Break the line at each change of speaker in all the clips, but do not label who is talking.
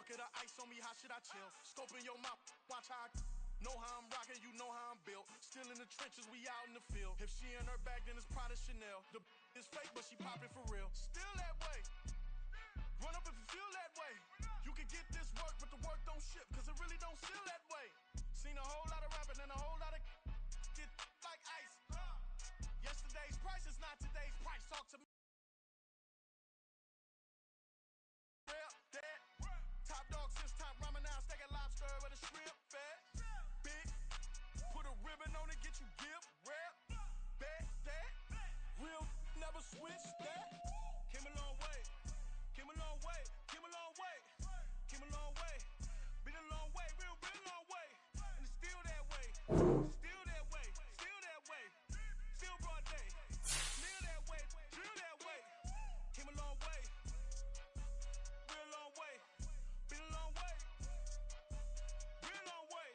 bucket of ice on me, how should I chill? Scoping your mouth, watch how I know how I'm rocking, you know how I'm built. Still in the trenches, we out in the field. If she in her bag, then it's Prada Chanel. The is fake, but she popping for real. Still that way. Run up if you feel that way. You can get this work, but the work don't ship, cause it really don't feel that way. Seen a whole lot of rapping and a whole lot of get like ice. Yesterday's price is not today's price. Talk to me. Dead. Top dog since top ramen now. Steak and lobster with a shrimp fed. Big. Put a ribbon on it, get you give. Rap. Bet that. Real never switch that. Came a long way. Came a long way. Came a long way. Came a long way. Been a long way. Real been a long way. And it's still that way. Still that way. Still that way. Still broad day. Still that way. Drill that way. Came a long way. Real long way. Been a long way. Real long way.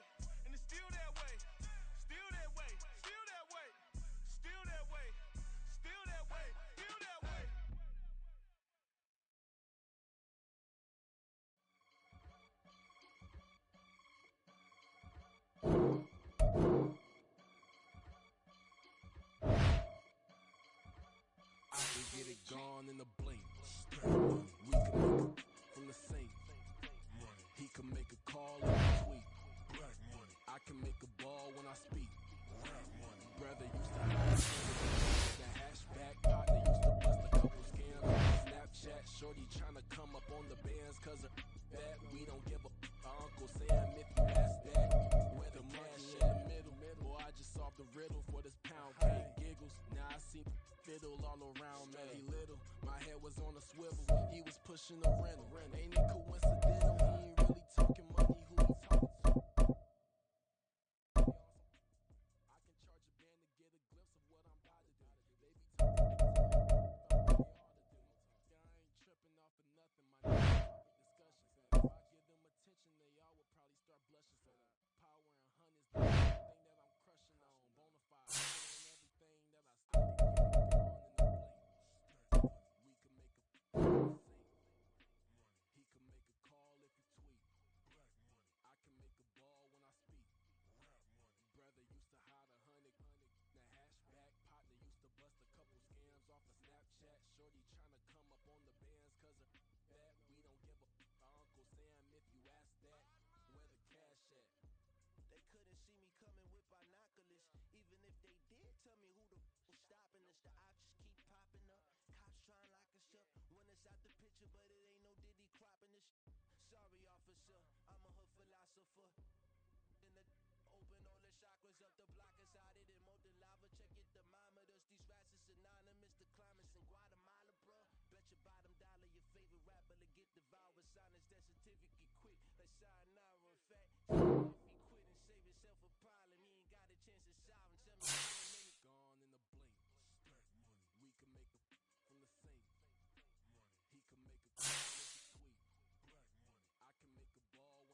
And it's still that way. Still that way. Still that way. Still that way. Still that way. Still that way.
I can get it gone in a blink. We can make it from the sink. He can make a call and a tweet. I can make a ball when I speak. Brother used to have the hashback partner used to bust a couple scams on Snapchat. Shorty tryna come up on the bands cause of that. We don't give a Uncle Sam if you ask that. Where the cash in the middle. Boy, I just solved the riddle for this pound cake giggles. Now I see fiddle all around me. Little, my head was on a swivel. He was pushing a rental. Ain't it coincidental? He ain't really talking money. Who he talking to? I can charge a band to get a glimpse of what I'm about to do. They be talking. I ain't tripping off of nothing. My discussions. If I give them attention, they all would probably start blushing. Power and honey's the thing that I'm crushing on. Bonafide and everything that I still be getting on in the blink. We can make a sing. He can make a call if you tweet. I can make a ball when I speak. Brother used to hide 100. The hashback partner used to bust a couple scams off of Snapchat. Shorty tryna come up on the bands cause of that. We don't give a Uncle Sam if you ask that. Where the cash at? They couldn't see me coming with binoculars. Even if they did tell me who the was stopping us, the options keep popping up. Cops trying to lock us up when it's out the picture, but it ain't no Diddy cropping this. Sorry, officer, I'm a hood philosopher. In the open all the chakras up, the block is out it and molten lava. Check your thermometers. These rats is synonymous to climates in Guatemala, bruh. Bet your bottom dollar your favorite rapper to get devoured. Sign his death certificate quick. Like sayonara. In fact, if he quit and save himself a problem, he ain't got a chance to solve him. Tell me in a minute. Gone in a blink. We can make a from the sink. He can make a call if you tweet. I can make a ball when I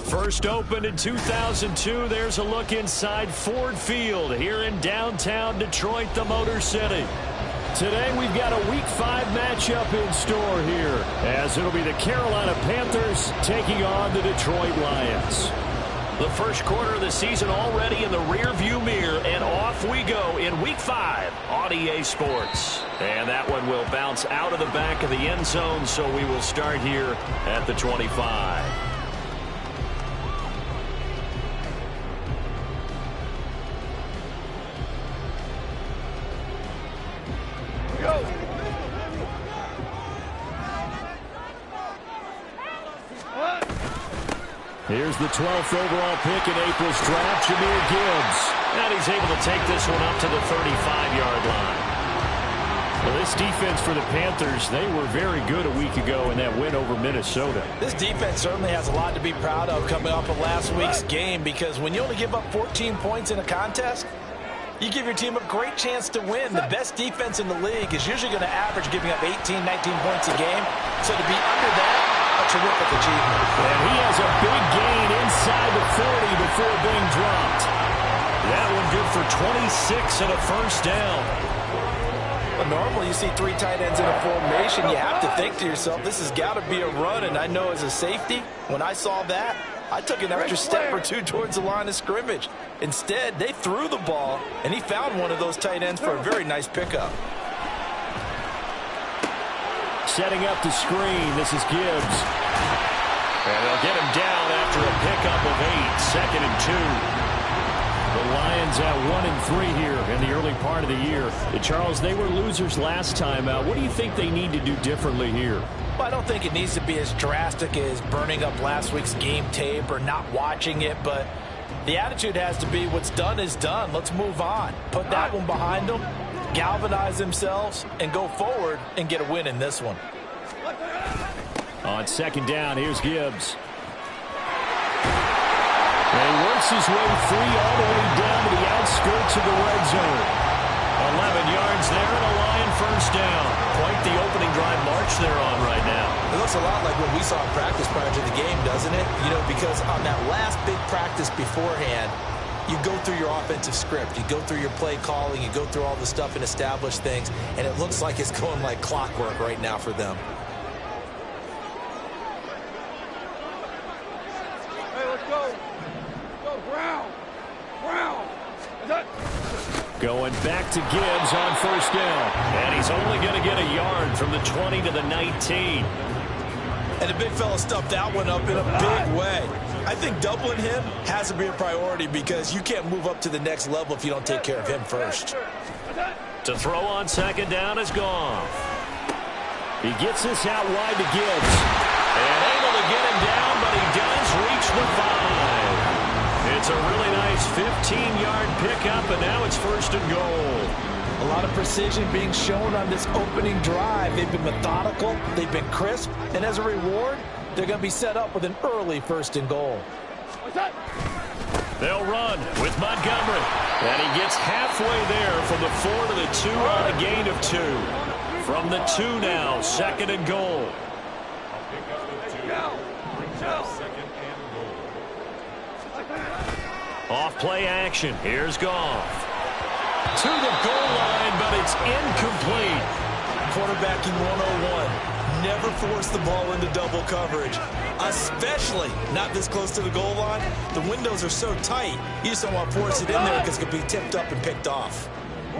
First opened in 2002, there's a look inside Ford Field here in downtown Detroit, the Motor City. Today we've got a Week 5 matchup in store here, as it'll be the Carolina Panthers taking on the Detroit Lions. The first quarter of the season already in the rearview mirror, and off we go in Week 5 on EA Sports. And that one will bounce out of the back of the end zone, so we will start here at the 25. Here's the 12th overall pick in April's draft, Jahmyr Gibbs. And he's able to take this one up to the 35-yard line. Well, This defense for the Panthers, they were very good a week ago in that win over Minnesota.
This defense certainly has a lot to be proud of coming off of last week's game, because when you only give up 14 points in a contest, you give your team a great chance to win. The best defense in the league is usually going to average giving up 18, 19 points a game. So to be under that, a terrific achievement.
And he has a big gain inside the 40 before being dropped. That one good for 26 and a first down.
Well, normally you see three tight ends in a formation. You have to think to yourself, this has got to be a run. And I know as a safety, when I saw that, I took an extra step or two towards the line of scrimmage. Instead, they threw the ball, and he found one of those tight ends for a very nice pickup.
Setting up the screen, this is Gibbs. And they'll get him down after a pickup of 8, 2nd and 2. The Lions at 1-3 here in the early part of the year. Charles, they were losers last time out. What do you think they need to do differently here?
Well, I don't think it needs to be as drastic as burning up last week's game tape or not watching it, but the attitude has to be what's done is done. Let's move on. Put that one behind them, galvanize themselves, and go forward and get a win in this one.
On second down, here's Gibbs. And he works his way free all the way down to the outskirts of the red zone. 11 yards there and a Lion first down. Quite the opening drive march they're on right now.
It looks a lot like what we saw in practice prior to the game, doesn't it? You know, because on that last big practice beforehand, you go through your offensive script. You go through your play calling. You go through all the stuff and establish things. And it looks like it's going like clockwork right now for them.
Hey, let's go.
Going back to Gibbs on first down. And he's only going to get a yard from the 20 to the 19.
And the big fella stuffed that one up in a big way. I think doubling him has to be a priority because you can't move up to the next level if you don't take care of him first.
To throw on second down is Goff. He gets this out wide to Gibbs. And able to get him down, but he does reach the 5. It's a really nice 15-yard pickup, and now it's first and goal.
A lot of precision being shown on this opening drive. They've been methodical, they've been crisp, and as a reward, they're going to be set up with an early first and goal.
They'll run with Montgomery. And he gets halfway there from the 4 to the 2 on a gain of 2. From the 2 now, second and goal. Off play action. Here's Goff. To the goal line, but it's incomplete.
Quarterbacking 101. Never force the ball into double coverage, especially not this close to the goal line. The windows are so tight, you just don't want to force it in there because it could be tipped up and picked off.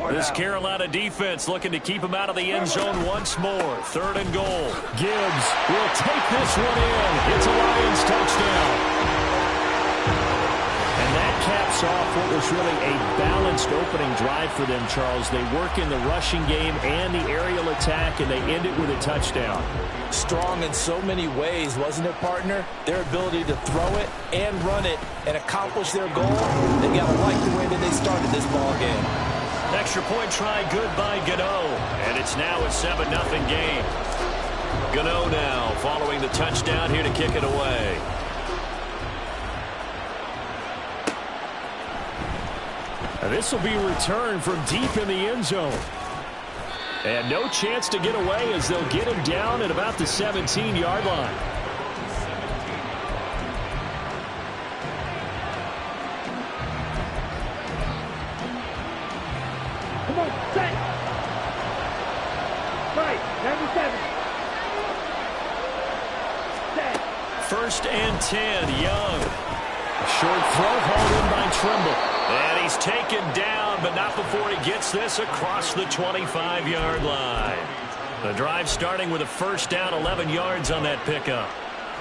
This Carolina defense looking to keep him out of the end zone once more. Third and goal. Gibbs will take this one in. It's a Lions touchdown. And that caps off what was really a balanced opening drive for them, Charles. They work in the rushing game and the aerial attack, and they end it with a touchdown.
Strong in so many ways, wasn't it, partner? Their ability to throw it and run it and accomplish their goal, they got to like the way that they started this ball game.
Extra point try good by Gano, and it's now a 7-0 game. Gano now following the touchdown here to kick it away. This will be returned from deep in the end zone. And no chance to get away as they'll get him down at about the 17-yard line.
Come on, set. Right, number 7. Set.
First and 10, Young. Short throw hauled in by Trimble. And he's taken down, but not before he gets this across the 25-yard line. The drive starting with a first down, 11 yards on that pickup.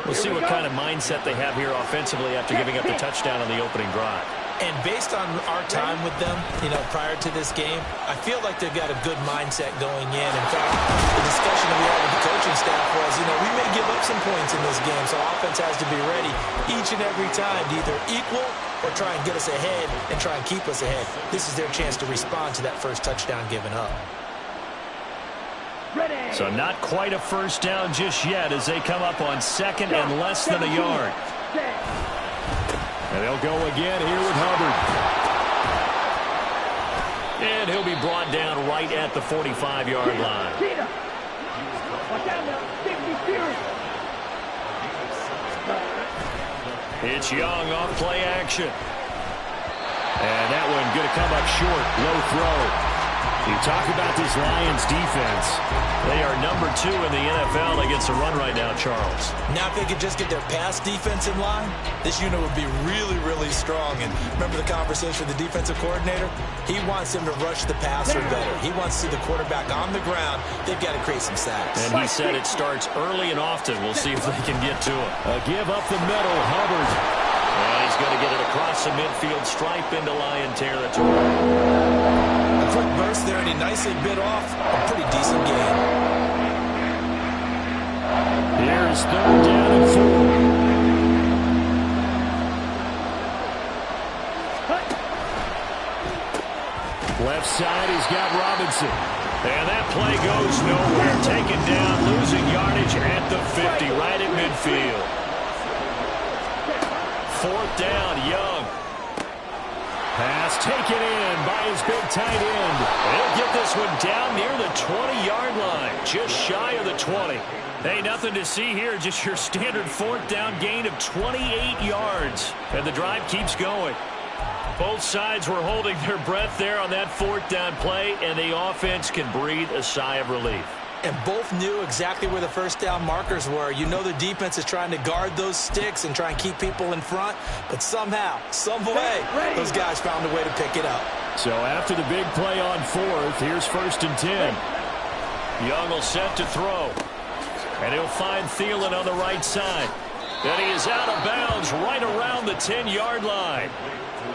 We'll see what kind of mindset they have here offensively after giving up the touchdown on the opening drive.
And based on our time with them, you know, prior to this game, I feel like they've got a good mindset going in. In fact, the discussion that we had with the coaching staff was, you know, we may give up some points in this game, so offense has to be ready each and every time to either equal or try and get us ahead and try and keep us ahead. This is their chance to respond to that first touchdown given up.
So not quite a first down just yet as they come up on second and less than a yard. And they'll go again here with Hubbard. And he'll be brought down right at the 45-yard line. It's Young off play action. And that one going to come up short. Low throw. You talk about this Lions defense. They are number 2 in the NFL against the run right now, Charles.
Now, if they could just get their pass defense in line, this unit would be really, really strong. And remember the conversation with the defensive coordinator? He wants them to rush the passer better. He wants to see the quarterback on the ground. They've got to create some sacks.
And he said it starts early and often. We'll see if they can get to it. A give up the middle, Hubbard. And he's going to get it across the midfield stripe into Lion territory.
A quick burst there, and he nicely bit off a pretty decent gain.
Here's 3rd down and 4. Left side, he's got Robinson. And that play goes nowhere. Taken down, losing yardage at the 50, right at midfield. 4th down, Young. Pass taken in by his big tight end. He'll get this one down near the 20-yard line, just shy of the 20. Hey, nothing to see here, just your standard 4th down gain of 28 yards. And the drive keeps going. Both sides were holding their breath there on that 4th down play, and the offense can breathe a sigh of relief.
And both knew exactly where the first down markers were. You know the defense is trying to guard those sticks and try and keep people in front. But somehow, some way, those guys found a way to pick it up.
So after the big play on 4th, here's 1st and 10. Young will set to throw. And he'll find Thielen on the right side. And he is out of bounds right around the 10-yard line.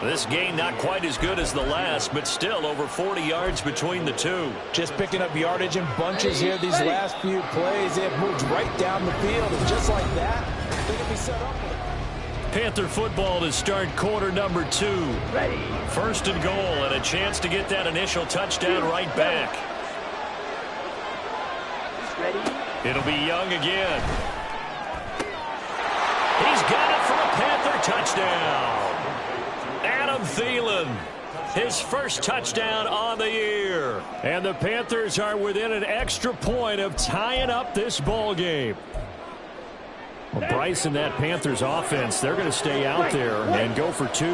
This gain not quite as good as the last, but still over 40 yards between the two.
Just picking up yardage in bunches here these last few plays. They have moved right down the field, and just like that, they can be set up.
Panther football to start quarter number 2. 1st and goal, and a chance to get that initial touchdown right back. It'll be Young again. He's got it for a Panther touchdown. Adam Thielen, his first touchdown on the year. And the Panthers are within an extra point of tying up this ball game. Well, Bryce and that Panthers offense, they're going to stay out there and go for 2.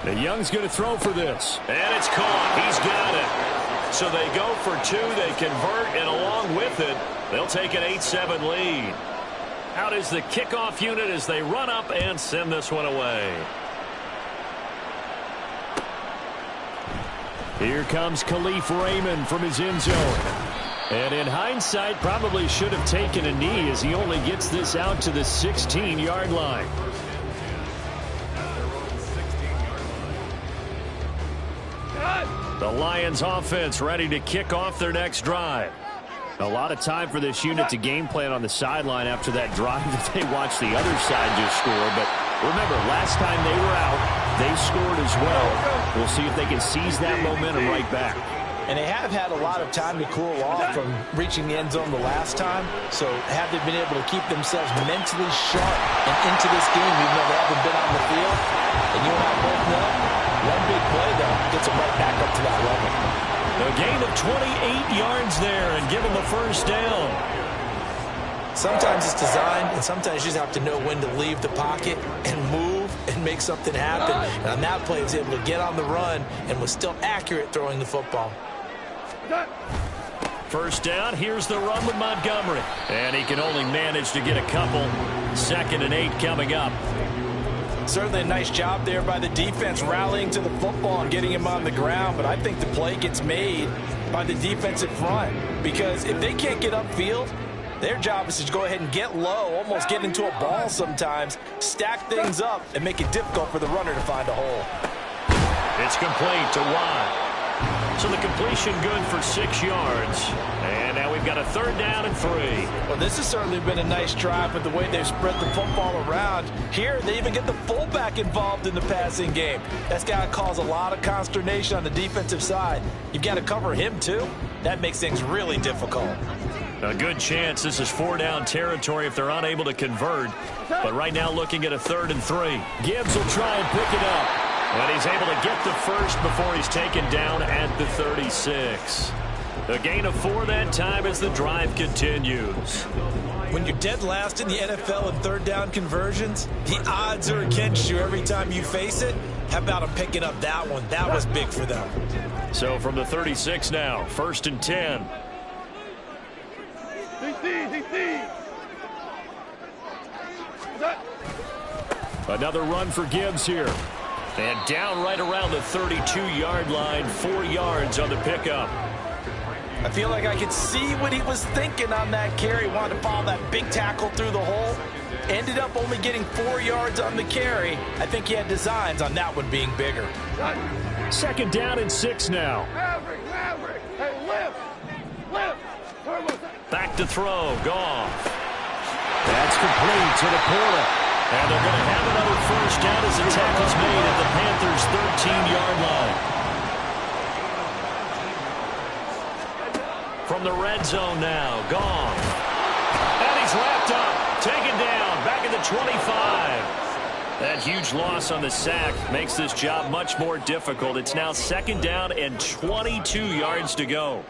The Young's going to throw for this. And it's caught. He's got it. So they go for 2. They convert, and along with it, they'll take an 8-7 lead. Out is the kickoff unit as they run up and send this one away. Here comes Khalif Raymond from his end zone. And in hindsight, probably should have taken a knee as he only gets this out to the 16-yard line. The Lions offense ready to kick off their next drive. A lot of time for this unit to game plan on the sideline after that drive that they watched the other side just score. But remember, last time they were out, they scored as well. We'll see if they can seize that momentum right back.
And they have had a lot of time to cool off from reaching the end zone the last time. So have they been able to keep themselves mentally sharp and into this game even though they haven't been on the field? And you and I both know, one big play, though, gets them right back up to that level.
A gain of 28 yards there and give them a first down.
Sometimes it's designed, and sometimes you just have to know when to leave the pocket and move and make something happen. And on that play, he was able to get on the run and was still accurate throwing the football.
First down, here's the run with Montgomery. And he can only manage to get a couple. 2nd and 8 coming up.
Certainly a nice job there by the defense rallying to the football and getting him on the ground, but I think the play gets made by the defensive front because if they can't get upfield, their job is to go ahead and get low, almost get into a ball sometimes, stack things up, and make it difficult for the runner to find a hole.
It's complete to Watt. So the completion good for 6 yards. And now we've got a 3rd down and 3.
Well, this has certainly been a nice drive with the way they've spread the football around. Here, they even get the fullback involved in the passing game. That's got to cause a lot of consternation on the defensive side. You've got to cover him, too. That makes things really difficult.
A good chance this is 4-down territory if they're unable to convert. But right now looking at a 3rd and 3. Gibbs will try and pick it up. But he's able to get the first before he's taken down at the 36. A gain of 4 that time as the drive continues.
When you're dead last in the NFL in 3rd down conversions, the odds are against you every time you face it. How about him picking up that one? That was big for them.
So from the 36 now, 1st and 10. Another run for Gibbs here. And down right around the 32-yard line, 4 yards on the pickup.
I feel like I could see what he was thinking on that carry. Wanted to follow that big tackle through the hole. Ended up only getting 4 yards on the carry. I think he had designs on that one being bigger.
2nd down and 6 now.
Maverick, hey, lift.
Back to throw, Goff. That's complete to the Porter. And they're going to have another 1st down as the tackle's made at the Panthers' 13-yard line. From the red zone now, Goff. And he's wrapped up, taken down, back at the 25. That huge loss on the sack makes this job much more difficult. It's now 2nd down and 22 yards to go.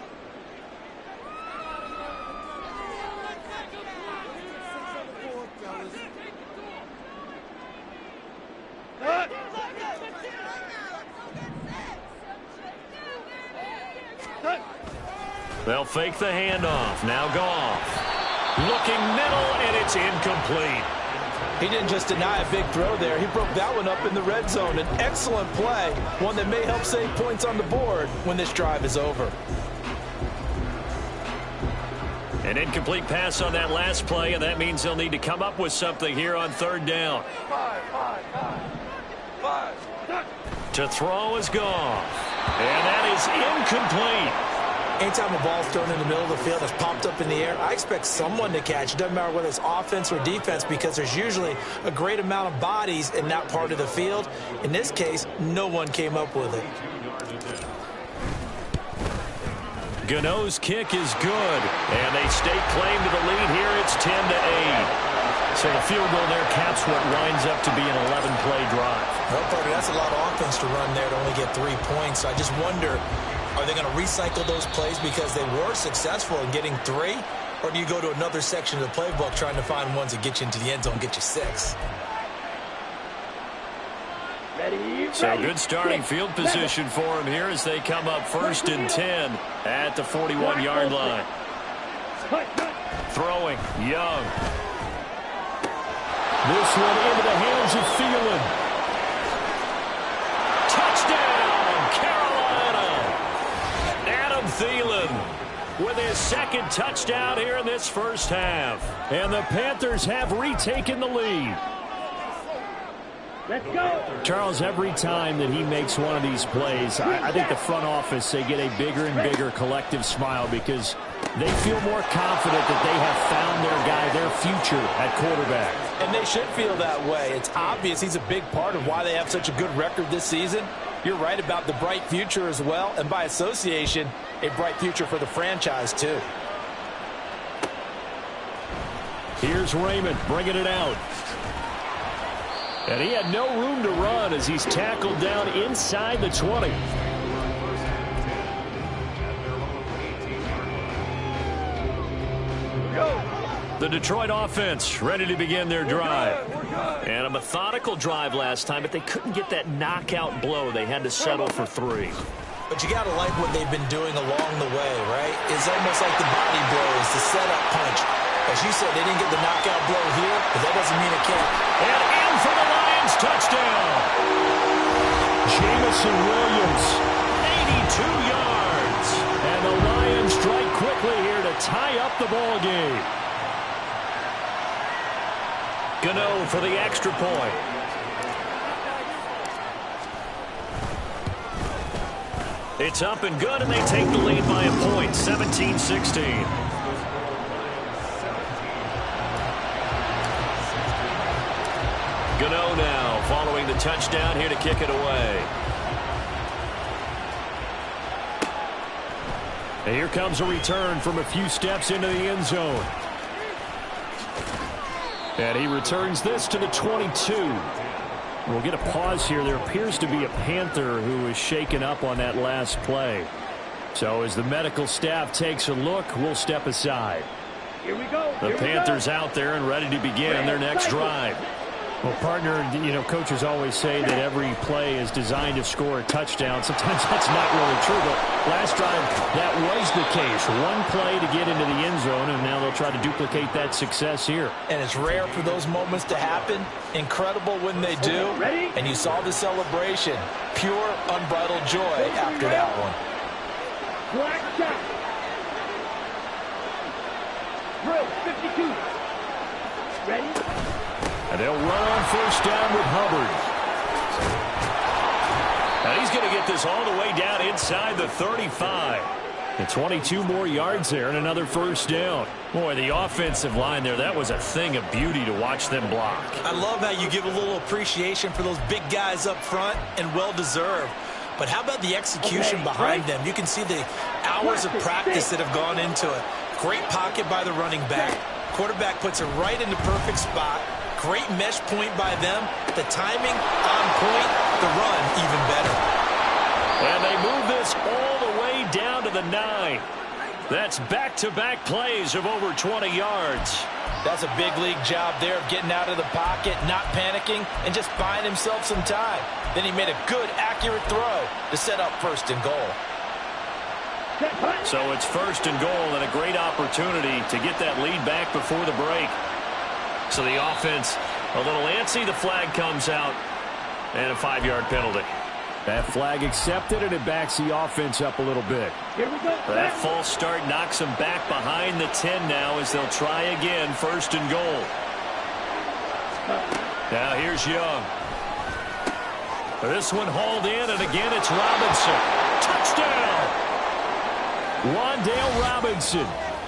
They'll fake the handoff. Now Goff. Looking middle, and it's incomplete.
He didn't just deny a big throw there. He broke that one up in the red zone. An excellent play, one that may help save points on the board when this drive is over.
An incomplete pass on that last play, and that means they'll need to come up with something here on 3rd down. To throw is Goff. And that is incomplete.
Anytime a ball's thrown in the middle of the field that's popped up in the air, I expect someone to catch. It doesn't matter whether it's offense or defense because there's usually a great amount of bodies in that part of the field. In this case, no one came up with it.
Gano's kick is good, and they stake claim to the lead here. It's 10-8. So the field goal there caps what winds up to be an 11-play drive.
Well, Parker, that's a lot of offense to run there to only get 3 points. So I just wonder, are they going to recycle those plays because they were successful in getting 3? Or do you go to another section of the playbook trying to find ones that get you into the end zone and get you 6?
So good starting field position for him here as they come up 1st and 10 at the 41-yard line. Throwing, Young. This one into the hands of Thielen. Touchdown, Carolina! Adam Thielen with his 2nd touchdown here in this 1st half. And the Panthers have retaken the lead. Let's go. Charles, every time that he makes one of these plays, I think the front office, they get a bigger and bigger collective smile because they feel more confident that they have found their guy, their future at quarterback.
And they should feel that way. It's obvious he's a big part of why they have such a good record this season. You're right about the bright future as well, and by association, a bright future for the franchise too.
Here's Raymond bringing it out. And he had no room to run as he's tackled down inside the 20. The Detroit offense ready to begin their drive. And a methodical drive last time, but they couldn't get that knockout blow. They had to settle for 3.
But you got to like what they've been doing along the way, right? It's almost like the body blows, the setup punch. As you said, they didn't get the knockout blow here, but that doesn't mean it can't.
And in for the Lions touchdown. Jamison Williams, 82 yards. And the Lions strike quickly here to tie up the ball game. Gano for the extra point. It's up and good, and they take the lead by a point, 17-16. Gano now following the touchdown here to kick it away. And here comes a return from a few steps into the end zone. And he returns this to the 22. We'll get a pause here. There appears to be a Panther who is shaken up on that last play. So as the medical staff takes a look, we'll step aside.
Here we go.
The Panthers out there and ready to begin their next drive.
Well, partner, coaches always say that every play is designed to score a touchdown. Sometimes that's not really true, but last drive, that was the case. One play to get into the end zone, and now they'll try to duplicate that success here.
And it's rare for those moments to happen. Incredible when they do. And you saw the celebration. Pure, unbridled joy after that one.
Black shot. Drill 52. Ready?
And they'll run on first down with Hubbard. And he's going to get this all the way down inside the 35. And 22 more yards there and another first down. Boy, the offensive line there, that was a thing of beauty to watch them block.
I love how you give a little appreciation for those big guys up front, and well-deserved. But how about the execution behind them? You can see the hours of practice that have gone into it. Great pocket by the running back. Quarterback puts it right in the perfect spot. Great mesh point by them. The timing on point. The run even better.
And they move this all the way down to the 9. That's back-to-back plays of over 20 yards.
That's a big league job there of getting out of the pocket, not panicking, and just buying himself some time. Then he made a good, accurate throw to set up first and goal.
So it's first and goal and a great opportunity to get that lead back before the break. So the offense a little antsy. The flag comes out and a 5-yard penalty.
That flag accepted, and it backs the offense up a little bit.
Here we go.
That false start knocks them back behind the 10 now as they'll try again, first and goal. Now here's Young. This one hauled in, and again it's Robinson. Touchdown! Wan'Dale Robinson,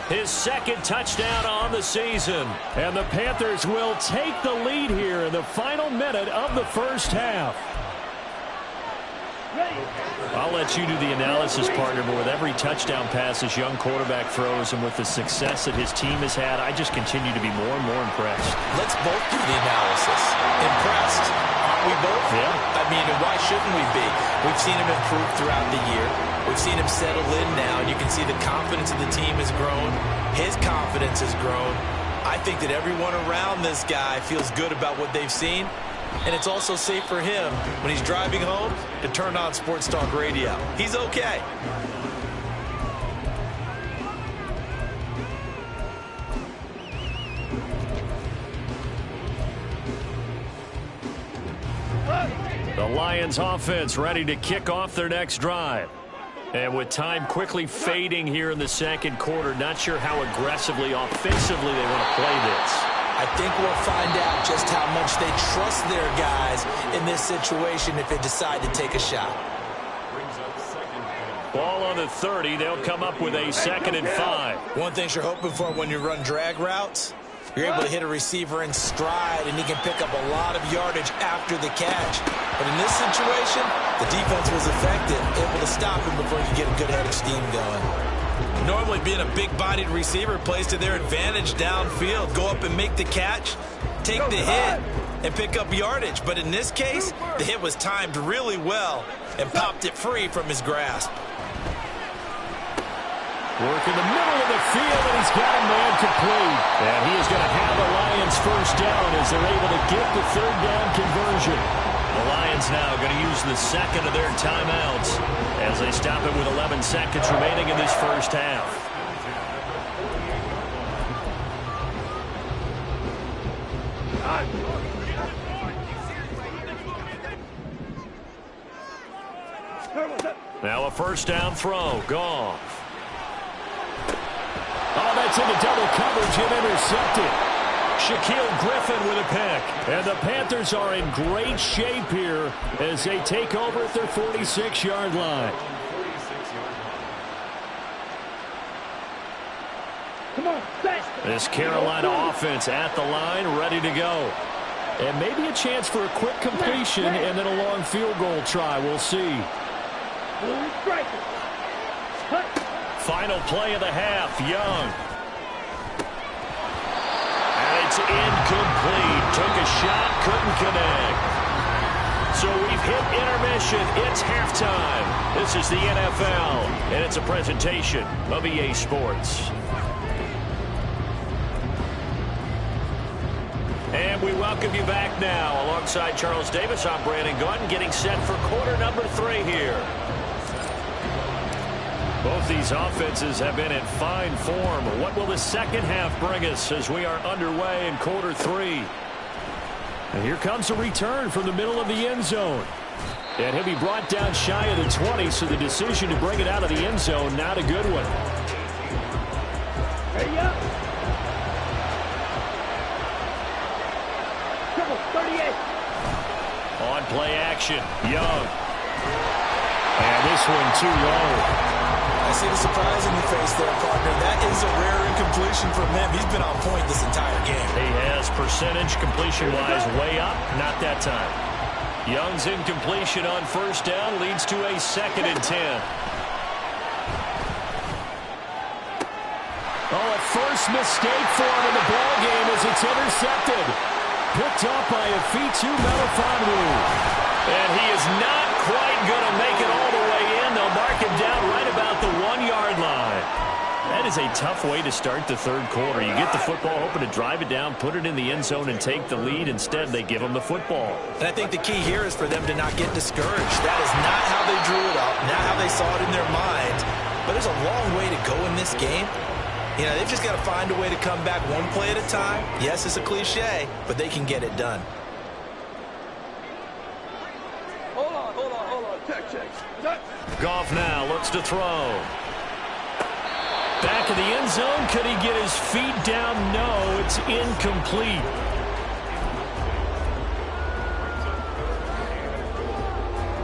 his second touchdown on the season. And the Panthers will take the lead here in the final minute of the first half. I'll let you do the analysis, partner, but with every touchdown pass this young quarterback throws and with the success that his team has had, I just continue to be more and more impressed.
Let's both do the analysis. Impressed, aren't we both?
Yeah.
I mean, and why shouldn't we be? We've seen him improve throughout the year. We've seen him settle in now, and you can see the confidence of the team has grown. His confidence has grown. I think that everyone around this guy feels good about what they've seen. And it's also safe for him when he's driving home to turn on Sports Talk Radio. He's okay.
The Lions offense ready to kick off their next drive. And with time quickly fading here in the second quarter, not sure how aggressively, offensively they want to play this.
I think we'll find out just how much they trust their guys in this situation if they decide to take a shot.
Ball on the 30. They'll come up with a 2nd and 5.
One thing you're hoping for when you run drag routes, you're able to hit a receiver in stride, and he can pick up a lot of yardage after the catch. But in this situation, the defense was effective, able to stop him before he could get a good head of steam going. Normally being a big-bodied receiver plays to their advantage downfield. Go up and make the catch, take the hit, and pick up yardage. But in this case, the hit was timed really well and popped it free from his grasp.
Work in the middle of the field, and he's got a man complete. And he is going to have the Lions first down as they're able to get the third down conversion. The Lions now going to use the second of their timeouts as they stop it with 11 seconds remaining in this first half. Now a first down throw. Goff. Oh, that's into double coverage and intercepted. Shaquille Griffin with a pick. And the Panthers are in great shape here as they take over at their 46-yard line.
Come on, set.
This Carolina offense at the line, ready to go.
And maybe a chance for a quick completion and then a long field goal try. We'll see. Final play of the half, Young. And it's incomplete. Took a shot, couldn't connect. So we've hit intermission. It's halftime. This is the NFL, and it's a presentation of EA Sports. And we welcome you back now. Alongside Charles Davis, I'm Brandon Gunn, getting set for quarter number 3 here. Both these offenses have been in fine form. What will the second half bring us as we are underway in quarter 3? And here comes a return from the middle of the end zone. And he'll be brought down shy of the 20, so the decision to bring it out of the end zone, not a good one.
Hey, up. 38.
On play action, Young. And this one too low.
I see the surprise in your face there, partner. That is a rare incompletion from him. He's been on point this entire game.
He has percentage completion-wise way up. Not that time. Young's incompletion on first down leads to a 2nd and 10. Oh, a first mistake for him in the ballgame as it's intercepted. Picked up by Afitu Melifonwu. And he is not quite going to make it all the way in. They'll mark him down right about the 1-yard line. That is a tough way to start the third quarter. You get the football, hoping to drive it down, put it in the end zone, and take the lead. Instead, they give him the football.
And I think the key here is for them to not get discouraged. That is not how they drew it up, not how they saw it in their mind. But there's a long way to go in this game. You know, they've just got to find a way to come back one play at a time. Yes, it's a cliche, but they can get it done.
Hold on. Check.
Goff now looks to throw. Back of the end zone. Could he get his feet down? No, it's incomplete.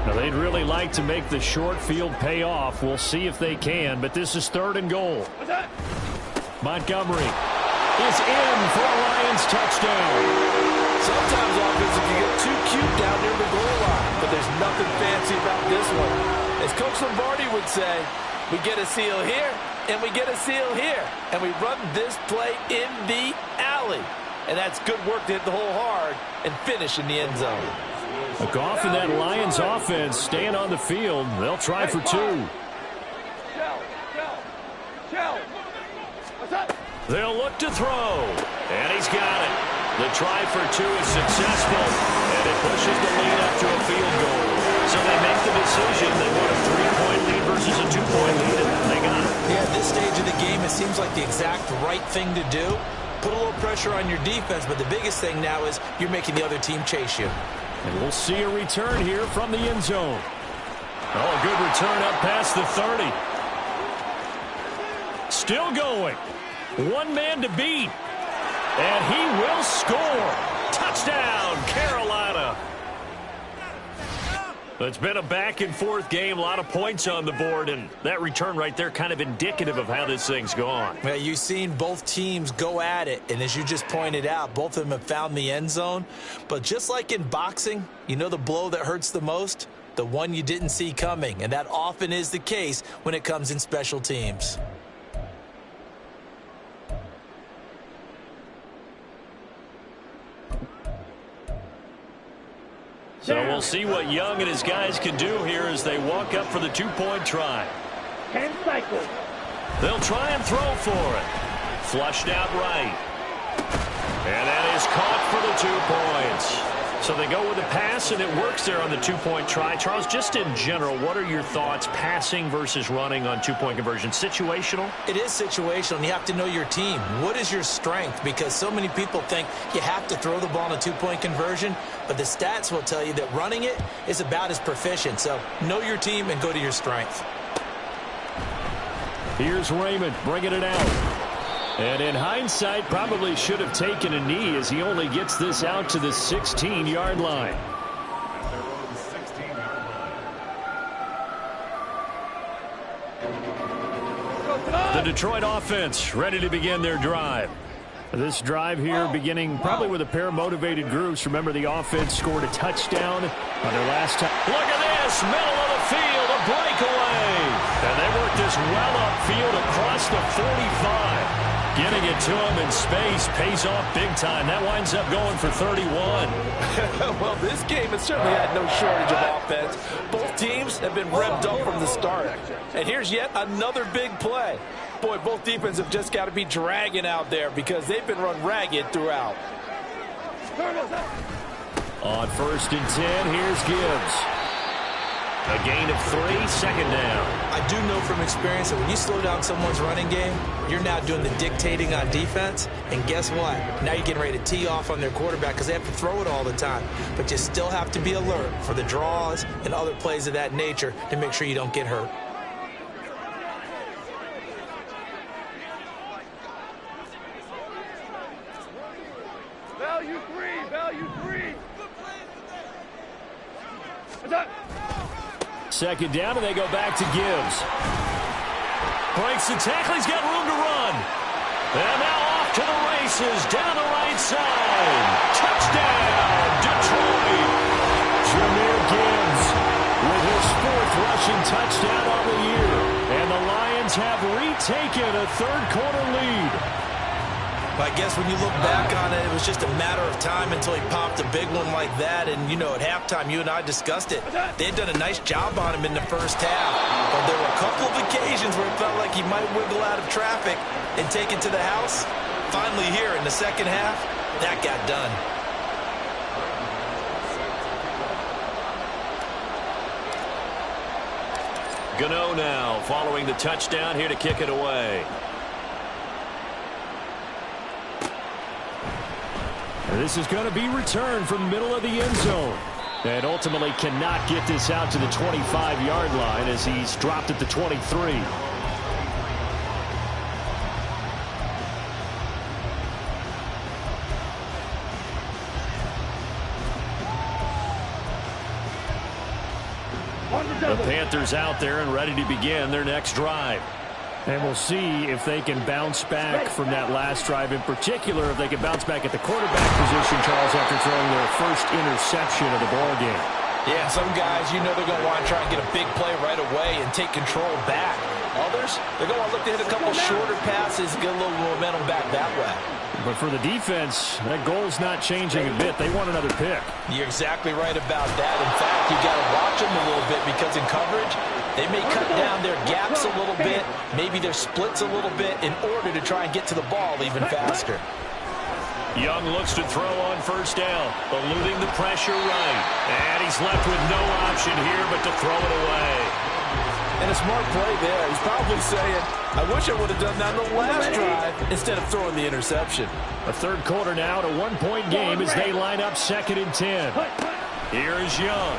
Now, they'd really like to make the short field pay off. We'll see if they can, but this is 3rd and goal. Montgomery is in for a Lions touchdown.
Sometimes offense can get too cute down near the goal line, but there's nothing fancy about this one. As Coach Lombardi would say, we get a seal here, and we get a seal here, and we run this play in the alley. And that's good work to hit the hole hard and finish in the end zone.
Goff and that Lions offense staying on the field. They'll try for 2. They'll look to throw, and he's got it. The try for 2 is successful, and it pushes the lead up to a field goal. So they make the decision. They want a 3-point lead versus a 2-point lead, and they got it.
Yeah, at this stage of the game, it seems like the exact right thing to do. Put a little pressure on your defense, but the biggest thing now is you're making the other team chase you.
And we'll see a return here from the end zone. Oh, a good return up past the 30. Still going. One man to beat. And he will score. Touchdown, Carolina. It's been a back-and-forth game, a lot of points on the board, and that return right there kind of indicative of how this thing's gone.
Well, you've seen both teams go at it, and as you just pointed out, both of them have found the end zone. But just like in boxing, you know the blow that hurts the most? The one you didn't see coming, and that often is the case when it comes in special teams.
So we'll see what Young and his guys can do here as they walk up for the 2-point try.
10 cycles.
They'll try and throw for it. Flushed out right. And that is caught for the 2 points. So they go with a pass, and it works there on the 2-point try. Charles, just in general, what are your thoughts passing versus running on 2-point conversion? Situational?
It is situational, and you have to know your team. What is your strength? Because so many people think you have to throw the ball in a 2-point conversion, but the stats will tell you that running it is about as proficient. So know your team and go to your strength.
Here's Raymond bringing it out. And in hindsight, probably should have taken a knee as he only gets this out to the 16-yard line. The Detroit offense ready to begin their drive. This drive here beginning probably with a pair of motivated groups. Remember, the offense scored a touchdown on their last time.
Look at this, middle of the field, a breakaway. And they work this well upfield across the 45. Getting it to him in space pays off big time. That winds up going for 31.
Well, this game has certainly had no shortage of offense. Both teams have been revved up from the start. And here's yet another big play. Boy, both defenses have just got to be dragging out there because they've been run ragged throughout.
On 1st and 10, here's Gibbs.
A gain of 3, 2nd down.
I do know from experience that when you slow down someone's running game, you're now doing the dictating on defense. And guess what? Now you're getting ready to tee off on their quarterback because they have to throw it all the time. But you still have to be alert for the draws and other plays of that nature to make sure you don't get hurt.
Value three.
Second down, and they go back to Gibbs.
Breaks the tackle. He's got room to run. And now off to the races down the right side. Touchdown, Detroit.
Jahmyr Gibbs with his 4th rushing touchdown on the year. And the Lions have retaken a third-quarter lead.
But I guess when you look back on it, it was just a matter of time until he popped a big one like that. And, you know, at halftime, you and I discussed it. They had done a nice job on him in the first half. But there were a couple of occasions where it felt like he might wiggle out of traffic and take it to the house. Finally here in the second half, that got done.
Gano now following the touchdown here to kick it away.
This is going to be returned from the middle of the end zone. And ultimately cannot get this out to the 25-yard line as he's dropped at the 23. The Panthers out there and ready to begin their next drive. And we'll see if they can bounce back from that last drive, in particular if they can bounce back at the quarterback position, Charles, after throwing their first interception of the ballgame.
Yeah, some guys, you know they're going to want to try and get a big play right away and take control back. Others, they're going to look to hit a couple shorter passes and get a little momentum back that way.
But for the defense, that goal's not changing a bit. They want another pick.
You're exactly right about that. In fact, you got to watch them a little bit because in coverage, they may cut down their gaps a little bit, maybe their splits a little bit in order to try and get to the ball even faster.
Young looks to throw on 1st down, eluding the pressure right. And he's left with no option here but to throw it away.
And a smart play there. He's probably saying, I wish I would have done that on the last drive instead of throwing the interception.
A third quarter now, a 1-point game as they line up 2nd and 10.
Here is Young.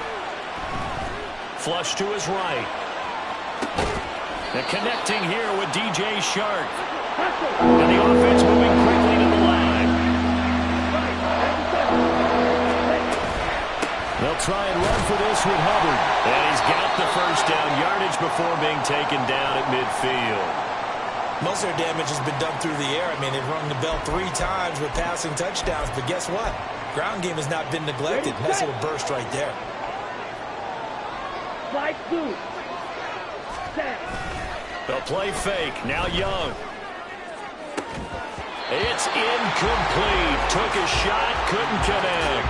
Flush to his right.
And connecting here with DJ Shark. And the offense moving quickly to the line. They'll try and run for this with Hubbard.
And he's got the 1st down yardage before being taken down at midfield.
Most of their damage has been done through the air. I mean, they've rung the bell 3 times with passing touchdowns. But guess what? Ground game has not been neglected. Nice little burst right there.
They'll play fake. Now Young. It's incomplete. Took a shot, couldn't connect.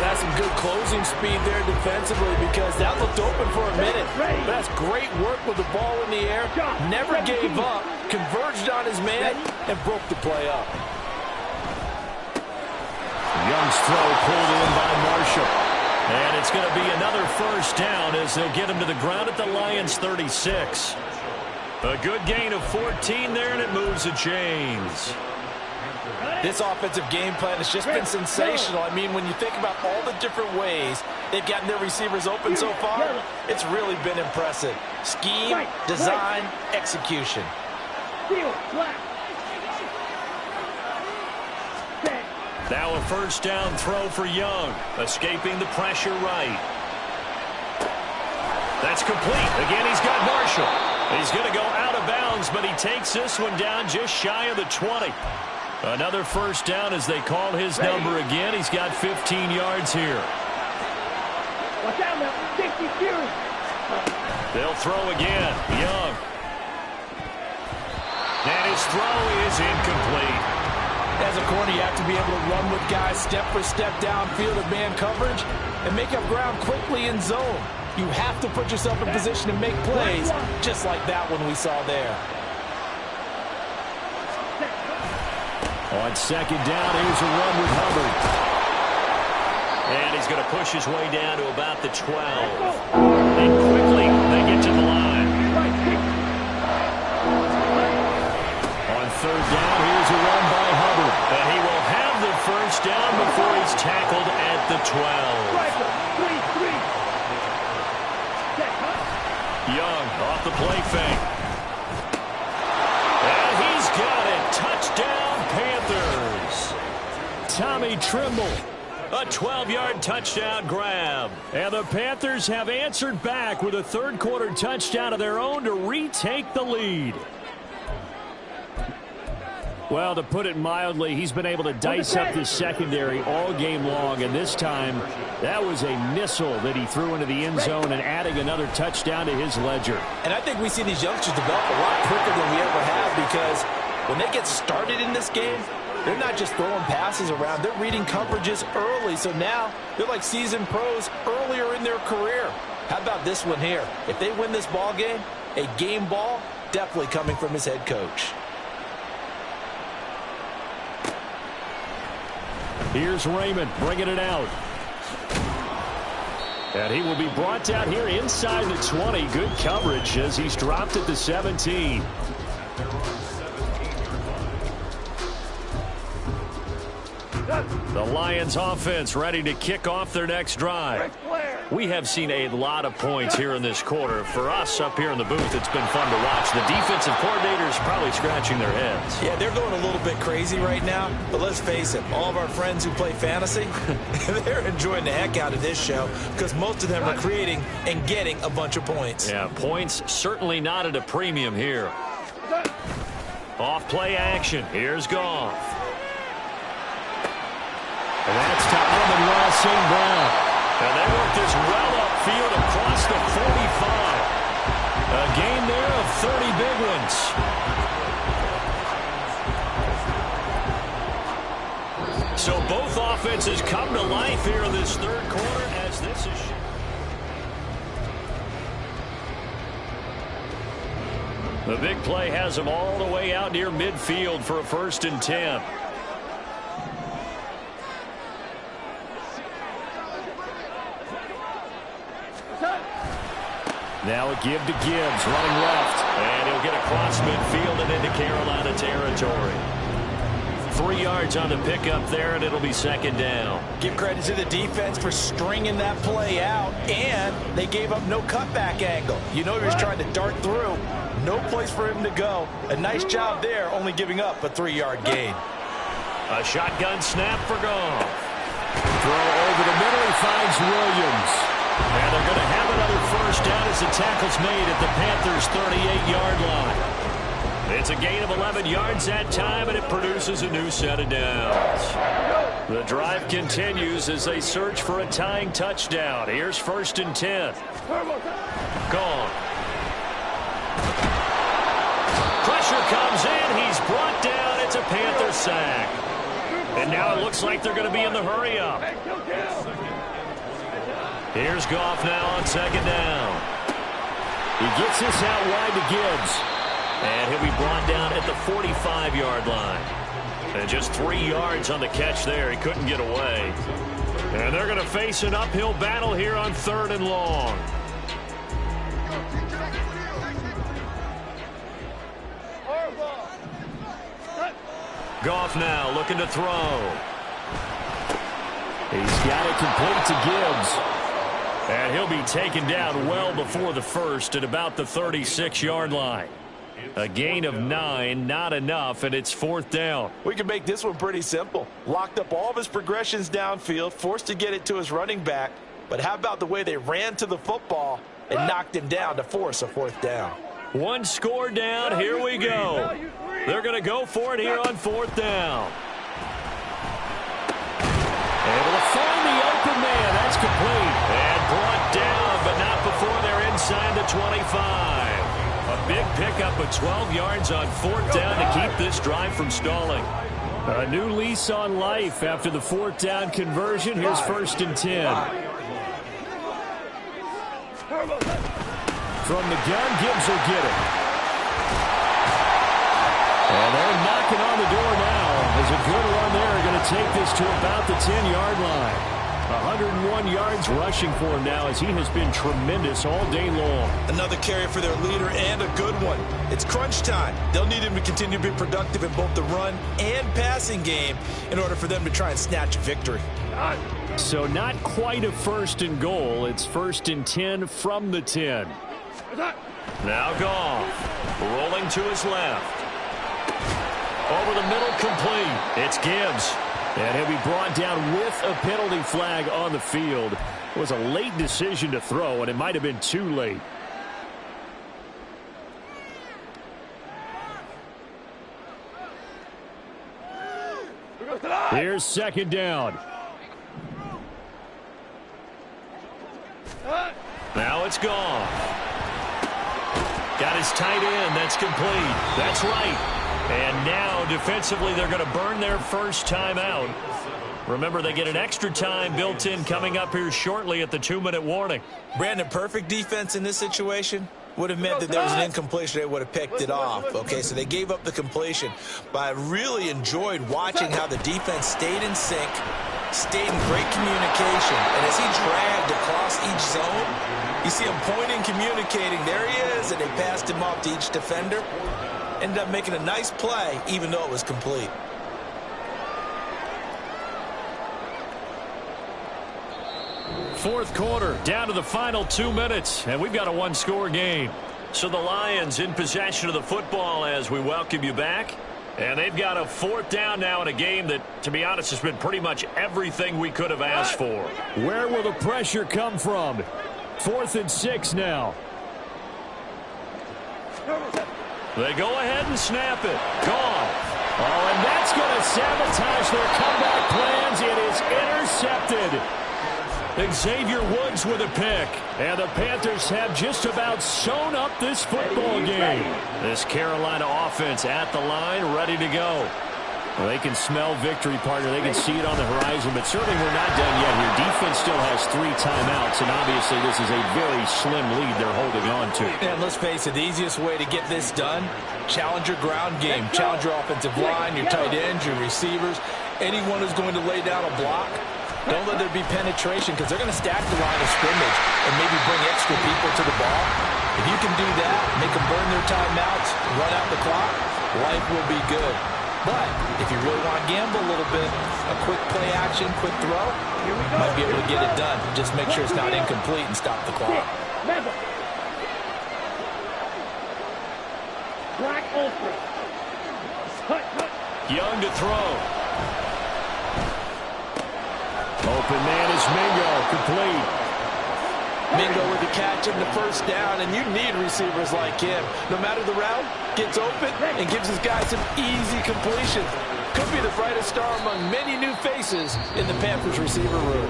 That's some good closing speed there defensively because that looked open for a minute. But that's great work with the ball in the air. Never gave up, converged on his man, and broke the play up.
Young's throw pulled in by Marshall. And it's going to be another 1st down as they'll get him to the ground at the Lions' 36.
A good gain of 14 there, and it moves the chains.
This offensive game plan has just been sensational. I mean, when you think about all the different ways they've gotten their receivers open so far, it's really been impressive. Scheme, design, execution.
Now a 1st down throw for Young, escaping the pressure right. That's complete. Again, he's got Marshall. He's going to go out of bounds, but he takes this one down just shy of the 20. Another first down as they call his number again. He's got 15 yards here.
Watch out now. 60 series.
They'll throw again. Young. And his throw is incomplete.
As a corner, you have to be able to run with guys step for step downfield of man coverage and make up ground quickly in zone. You have to put yourself in position to make plays, just like that one we saw there.
On second down, here's a run with Hubbard. And he's going to push his way down to about the 12. And quickly, they get to the line. On third down, here's a run by Hubbard. And he will have the first down before he's tackled at the 12. Young off the play fake. And he's got it. Touchdown, Panthers. Tommy Trimble. A 12-yard touchdown grab. And the Panthers have answered back with a third-quarter touchdown of their own to retake the lead. Well, to put it mildly, he's been able to dice up this secondary all game long, and this time that was a missile that he threw into the end zone and adding another touchdown to his ledger.
And I think we see these youngsters develop a lot quicker than we ever have, because when they get started in this game, they're not just throwing passes around. They're reading coverages early, so now they're like seasoned pros earlier in their career. How about this one here? If they win this ball game, a game ball definitely coming from his head coach.
Here's Raymond bringing it out. And he will be brought down here inside the 20. Good coverage as he's dropped at the 17. The Lions offense ready to kick off their next drive. We have seen a lot of points here in this quarter. For us up here in the booth, it's been fun to watch. The defensive coordinators probably scratching their heads.
Yeah, they're going a little bit crazy right now, but let's face it, all of our friends who play fantasy, they're enjoying the heck out of this show because most of them are creating and getting a bunch of points.
Yeah, points certainly not at a premium here. Off play action. Here's Goff. And that's to Alvin Ross St. Brown. And they work this well upfield across the 45. A gain there of 30 big ones. So both offenses come to life here in this third quarter as this is... The big play has them all the way out near midfield for a 1st and 10. Now a give to Gibbs, running left. And he'll get across midfield and into Carolina territory. 3 yards on the pickup there, and it'll be 2nd down.
Give credit to the defense for stringing that play out, and they gave up no cutback angle. You know he was trying to dart through. No place for him to go. A nice job there, only giving up a 3-yard gain.
A shotgun snap for Goff. Throw over the middle, he finds Williams. And they're going to have another first down as the tackle's made at the Panthers' 38-yard line. It's a gain of 11 yards that time, and it produces a new set of downs. The drive continues as they search for a tying touchdown. Here's 1st and 10. Gone. Pressure comes in. He's brought down. It's a Panther sack. And now it looks like they're going to be in the hurry-up. Here's Goff now on 2nd down. He gets this out wide to Gibbs. And he'll be brought down at the 45-yard line. And just 3 yards on the catch there. He couldn't get away. And they're going to face an uphill battle here on 3rd and long. Goff now looking to throw. He's got it complete to Gibbs. And he'll be taken down well before the first at about the 36-yard line. A gain of 9, not enough, and it's 4th down.
We can make this one pretty simple. Locked up all of his progressions downfield, forced to get it to his running back. But how about the way they ran to the football and knocked him down to force a 4th down?
One score down. Here we go. They're going to go for it here on 4th down. Able to find the open man. That's complete. And brought down, but not before they're inside the 25. A big pickup of 12 yards on 4th down to keep this drive from stalling. A new lease on life after the 4th down conversion. Here's 1st and 10. From the gun, Gibbs will get it. And they're knocking on the door now. There's a good run there. Going to take this to about the 10-yard line. 101 yards rushing for him now as he has been tremendous all day long.
Another carry for their leader and a good one. It's crunch time. They'll need him to continue to be productive in both the run and passing game in order for them to try and snatch a victory.
So not quite a 1st and goal. It's 1st and 10 from the 10. Now Goff rolling to his left. Over the middle, complete. It's Gibbs. And he'll be brought down with a penalty flag on the field. It was a late decision to throw, and it might have been too late. Here's 2nd down. Now it's gone. Got his tight end. That's complete. That's right. And now, defensively, they're going to burn their first time out. Remember, they get an extra time built in coming up here shortly at the 2-minute warning.
Brandon, perfect defense in this situation would have meant that there was an incompletion. They would have picked it off. Okay, so they gave up the completion. But I really enjoyed watching how the defense stayed in sync, stayed in great communication. And as he dragged across each zone, you see him pointing, communicating. There he is, and they passed him off to each defender. Ended up making a nice play, even though it was complete.
Fourth quarter, down to the final 2 minutes, and we've got a one-score game. So the Lions in possession of the football as we welcome you back. And they've got a 4th down now in a game that, to be honest, has been pretty much everything we could have asked for. Where will the pressure come from? 4th and 6 now. They go ahead and snap it. Gone. Oh, and that's going to sabotage their comeback plans. It is intercepted. Xavier Woods with a pick. And the Panthers have just about sewn up this football game. This Carolina offense at the line, ready to go. Well, they can smell victory, partner. They can see it on the horizon, but certainly we're not done yet here. Defense still has 3 timeouts, and obviously this is a very slim lead they're holding on to.
And let's face it, the easiest way to get this done, challenge your ground game. Challenge your offensive line, your tight ends, your receivers, anyone who's going to lay down a block. Don't let there be penetration because they're going to stack the line of scrimmage and maybe bring extra people to the ball. If you can do that, make them burn their timeouts, run out the clock, life will be good. But if you really want to gamble a little bit, a quick play action, quick throw, you might be able to get it done. Just make sure it's not incomplete and stop the clock.
Young to throw. Open man is Mingo, complete.
Mingo with the catch and the first down, and you need receivers like him. No matter the route, gets open and gives his guys some easy completion. Could be the brightest star among many new faces in the Panthers receiver room.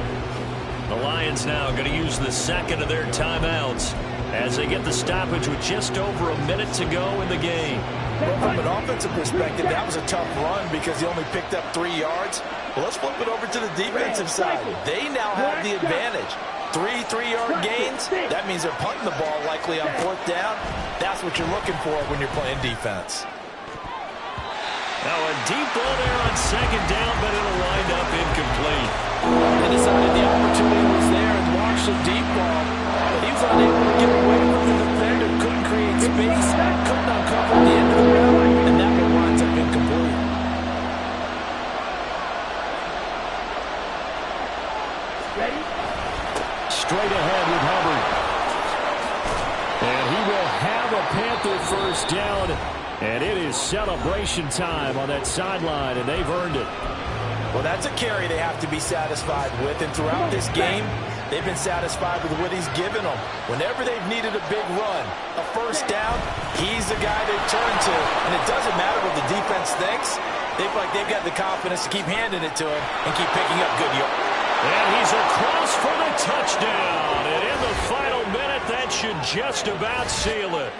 The Lions now going to use the second of their timeouts as they get the stoppage with just over a minute to go in the game.
Well, from an offensive perspective, that was a tough run because he only picked up 3 yards. Well, let's flip it over to the defensive side. They now have the advantage. 3 3-yard gains, that means they're punting the ball likely on 4th down. That's what you're looking for when you're playing defense.
Now a deep ball there on 2nd down, but it'll wind up incomplete.
They decided the opportunity was there and launched a deep ball, but he was unable to get away from the defender, couldn't create space, couldn't uncover the end of the route, and that one winds up incomplete.
Straight ahead with Hubbard. And he will have a Panther first down. And it is celebration time on that sideline, and they've earned it.
Well, that's a carry they have to be satisfied with, and throughout this game, they've been satisfied with what he's given them. Whenever they've needed a big run, a first down, he's the guy they turn to, and it doesn't matter what the defense thinks. They feel like they've got the confidence to keep handing it to him and keep picking up good yards.
And he's across for the touchdown. And in the final minute, that should just about seal it.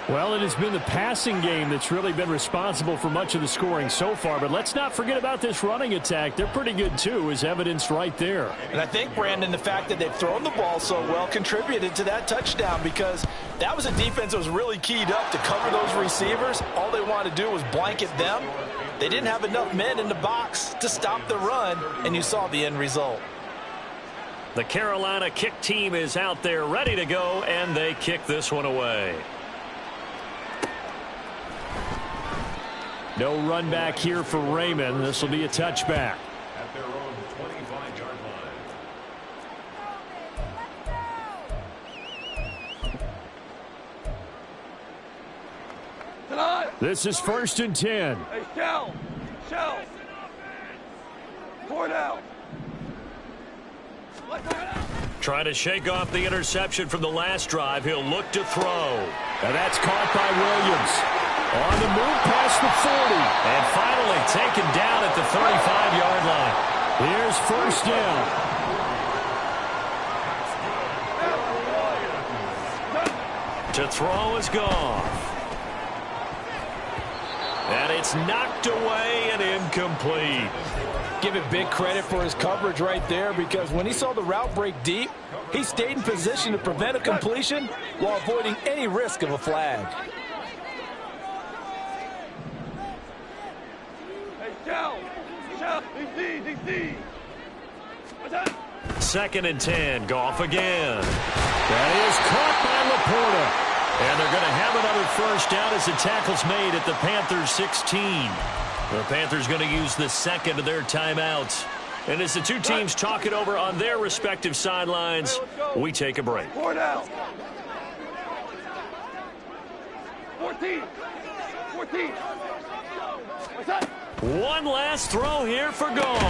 Well, it has been the passing game that's really been responsible for much of the scoring so far. But let's not forget about this running attack. They're pretty good, too, as evidenced right there.
And I think, Brandon, the fact that they've thrown the ball so well contributed to that touchdown, because that was a defense that was really keyed up to cover those receivers. All they wanted to do was blanket them. They didn't have enough men in the box to stop the run, and you saw the end result.
The Carolina kick team is out there ready to go, and they kick this one away.
No run back here for Raymond. This will be a touchback.
At their own 25-yard line.
This is 1st and 10.
Hey, Shell! Pour it out!
Trying to shake off the interception from the last drive. He'll look to throw.
And that's caught by Williams. On the move past the 40.
And finally taken down at the 35-yard line.
Here's 1st down.
To throw is gone. And it's knocked away and incomplete.
Give it big credit for his coverage right there, because when he saw the route break deep, he stayed in position to prevent a completion while avoiding any risk of a flag.
Hey, Shell! DC!
2nd and 10. Goff again. That is caught by Laporta. And they're going to have another first down as the tackle's made at the Panthers 16. The Panthers going to use the second of their timeouts. And as the two teams talk it over on their respective sidelines, we take a break.
4 down. 14.
One last throw here for Goff.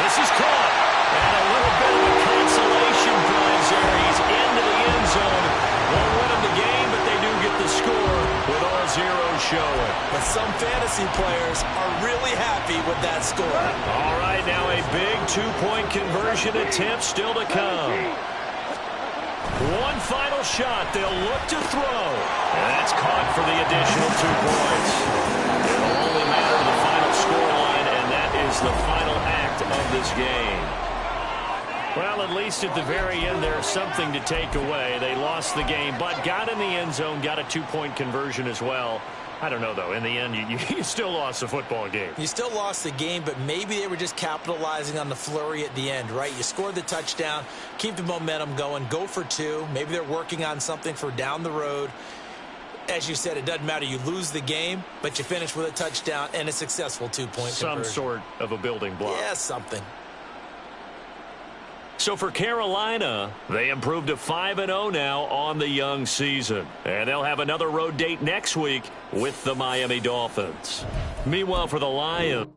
This is caught. And a little bit of a consolation prize there. He's into the end zone. Won't win him the game, but they do get the score with all zeros showing.
But some fantasy players are really happy with that score.
All right, now a big two-point conversion attempt still to come. One final shot. They'll look to throw. And that's caught for the additional 2 points. It'll only matter the final scoreline, and that is the final act of this game. Well, at least at the very end, there's something to take away. They lost the game, but got in the end zone, got a 2-point conversion as well. I don't know, though. In the end, you still lost the football game.
You still lost the game, but maybe they were just capitalizing on the flurry at the end, right? You scored the touchdown, keep the momentum going, go for 2. Maybe they're working on something for down the road. As you said, it doesn't matter. You lose the game, but you finish with a touchdown and a successful 2-point conversion.
Some sort of a building block.
Yeah, something.
So for Carolina, they improved to 5-0 now on the young season. And they'll have another road date next week with the Miami Dolphins. Meanwhile, for the Lions,